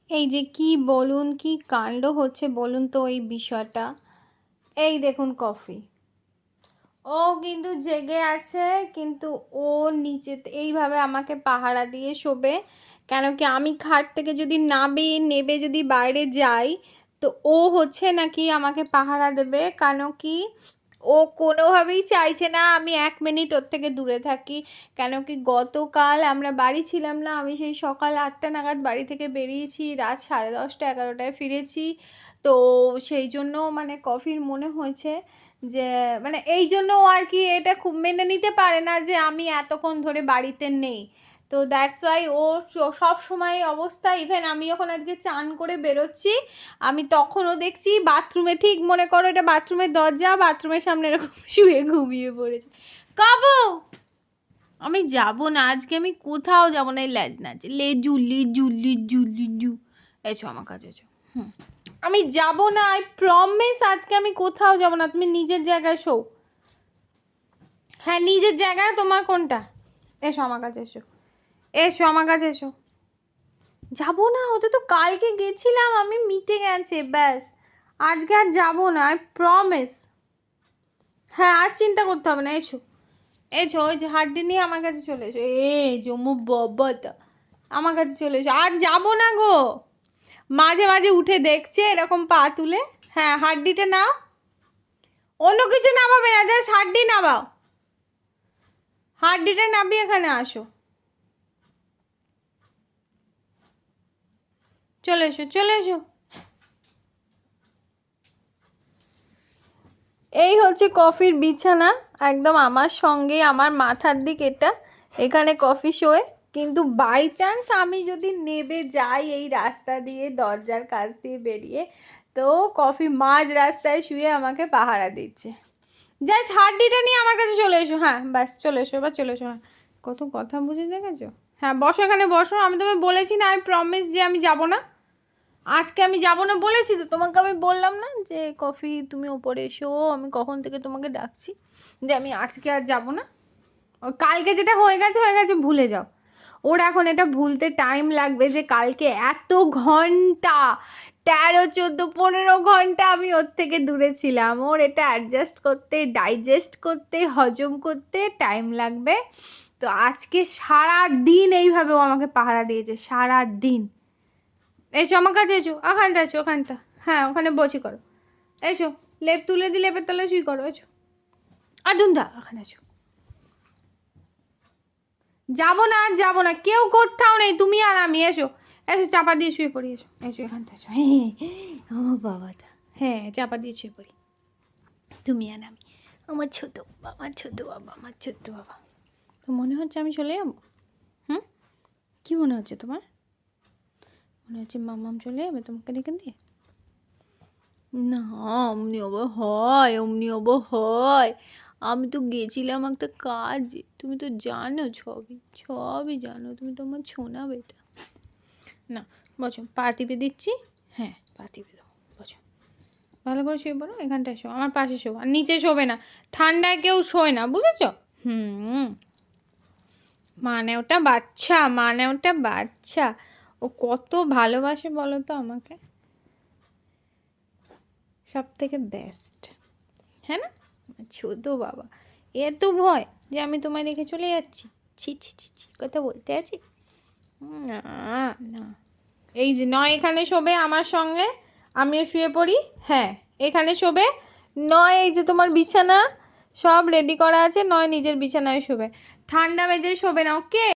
এই যে কি বলুন, কি কাণ্ড হচ্ছে বলুন তো এই বিষয়টা। এই দেখুন কফি, ও কিন্তু জেগে আছে, কিন্তু ও নিচেতে এইভাবে আমাকে পাহারা দিয়ে শোবে। কেন কি আমি খাট থেকে যদি নেবে যদি বাইরে যাই, তো ও হচ্ছে নাকি আমাকে পাহারা দেবে। কেন কি ও কোনোভাবেই চাইছে না আমি 1 মিনিট ওর থেকে দূরে থাকি। কেন কি গতকাল আমরা বাড়ি ছিলাম না, আমি সেই সকাল 8টা নাগাদ বাড়ি থেকে বেরিয়েছি, রাত 10:30 11টায় ফিরেছি। তো সেই জন্য মানে কফির মনে হয়েছে যে মানে এই জন্য ও আর কি এটা খুব মেনে নিতে পারে না যে আমি এতক্ষণ ধরে বাড়িতে নেই। তো দ্যাটস ওয়াই ও সব সময় অবস্থা, ইভেন আমি যখন আজকে চান করে বেরোচ্ছি, আমি তখনও দেখছি বাথরুমে, ঠিক মনে করো এটা বাথরুমের দরজা, বাথরুমের সামনে এরকম শুয়ে ঘুমিয়ে পড়েছে। কাবু, আমি যাব না আজকে, আমি কোথাও যাব না। এই লেজ নাচে, লেজু লিজু লিজু লিজু, এসো আমার কাছে এসো। আমি যাব না, আই প্রমিস আজকে আমি কোথাও যাব না। তুমি নিজের জায়গায় শো। হ্যাঁ নিজের জায়গায় তোমার কোনটা? এসো আমার কাছে এসো, এসো আমার কাছে এসো। যাবো না, ওতে তো কালকে গেছিলাম আমি, মিটে গেছে ব্যাস। আজকে আর যাবো না, আই প্রমিস। হ্যাঁ আর চিন্তা করতে হবে না, এসো এসো। ওই যে হাড্ডি নিয়ে আমার কাছে চলে এসো। জম্মু বাবাটা, আমার কাছে চলে এসো। আর যাবো না গো। মাঝে মাঝে উঠে দেখছে এরকম পা তুলে। হ্যাঁ হাড্ডিটা নাও, অন্য কিছু নামাবে না, জাস্ট হাড্ডি নামাও। হাড্ডিটা নামিয়ে এখানে আসো, চলে এসো চলে এসো। এই হচ্ছে কফির বিছানা, একদম আমার সঙ্গে, আমার মাথার দিক এটা। এখানে কফি শোয়। কিন্তু বাই চান্স আমি যদি নেবে যাই এই রাস্তা দিয়ে, দরজার কাছ দিয়ে বেরিয়ে, তো কফি মাঝ রাস্তায় শুয়ে আমাকে পাহারা দিচ্ছে। জাস্ট হাড্ডিটা নিয়ে আমার কাছে চলে এসো। হ্যাঁ ব্যাস চলে এসো, এবার চলে এসো। হ্যাঁ কত কথা বুঝে দেখেছো। হ্যাঁ বসো এখানে বসো, আমি তোমায় বলেছি না, আমি প্রমিস যে আমি যাব না। আজকে আমি যাব না বলেছি তো তোমাকে, আমি বললাম না যে কফি তুমি ওপরে এসো, আমি কখন থেকে তোমাকে ডাকছি যে আমি আজকে আর যাব না। ও কালকে যেটা হয়ে গেছে হয়ে গেছে, ভুলে যাও। ওর এখন এটা ভুলতে টাইম লাগবে যে কালকে এত ঘন্টা, 13 14 15 ঘন্টা আমি ওর থেকে দূরে ছিলাম। ওর এটা অ্যাডজাস্ট করতে, ডাইজেস্ট করতে, হজম করতে টাইম লাগবে। তো আজকে সারা দিন এইভাবে ও আমাকে পাহারা দিয়েছে, সারা দিন। এসো আমার কাছে এসো, ওখানটা এসো, ওখানটা। হ্যাঁ ওখানে বসি করো। এসো, লেপ তুলে দিই, লেপের তলায় শুই করো। এসো আদুন্দা, ওখানে এসো। যাবো না আর যাবো না, কেউ কোথাও নেই, তুমি আর আমি। এসো এসো, চাপা দিয়ে শুয়ে পড়ি। এসো এসো এখানটা এসো। হ্যাঁ আমার বাবাটা, হ্যাঁ চাপা দিয়ে শুয়ে পড়ি, তুমি আর আমি। আমার ছোট বাবা, আমার ছোট বাবা, আমার ছোট্ট বাবা। তো মনে হচ্ছে আমি চলে যাবো? হুম, কি মনে হচ্ছে তোমার? মনে হচ্ছে মামাম চলে যাবে তোমাকে রেখে দিয়ে? না, অমনি আবার হয়, অমনি আবার হয়। আমি তো গেছিলাম একটা কাজে, তুমি তো জানো, সবই সবই জানো, তুমি তো আমার ছোনা বেটা। না বসো, পা টিপে দিচ্ছি। হ্যাঁ পা টিপে দাও, বসো ভালো করে শুয়ে পড়ো। এখানটায় শো, আমার পাশে শো, আর নিচে শোবে না, ঠান্ডায় কেউ শোয় না, বুঝেছ? হুম, মানে ওটা বাচ্চা, মানে ওটা বাচ্চা, ও কত ভালোবাসে বলো তো আমাকে, সব থেকে বেস্ট। হ্যাঁ না, ছোট বাবা। এত ভয় যে আমি তোমায় রেখে চলে যাচ্ছি? ছি ছি ছি ছি, কথা বলতে আছি না। না, এই যে নয় এখানে শোবে আমার সঙ্গে, আমিও শুয়ে পড়ি। হ্যাঁ এখানে শোবে, নয় এই যে তোমার বিছানা সব রেডি করা আছে, নয় নিজের বিছানায় শোবে। ঠান্ডা মেজে শোবে না, ওকে?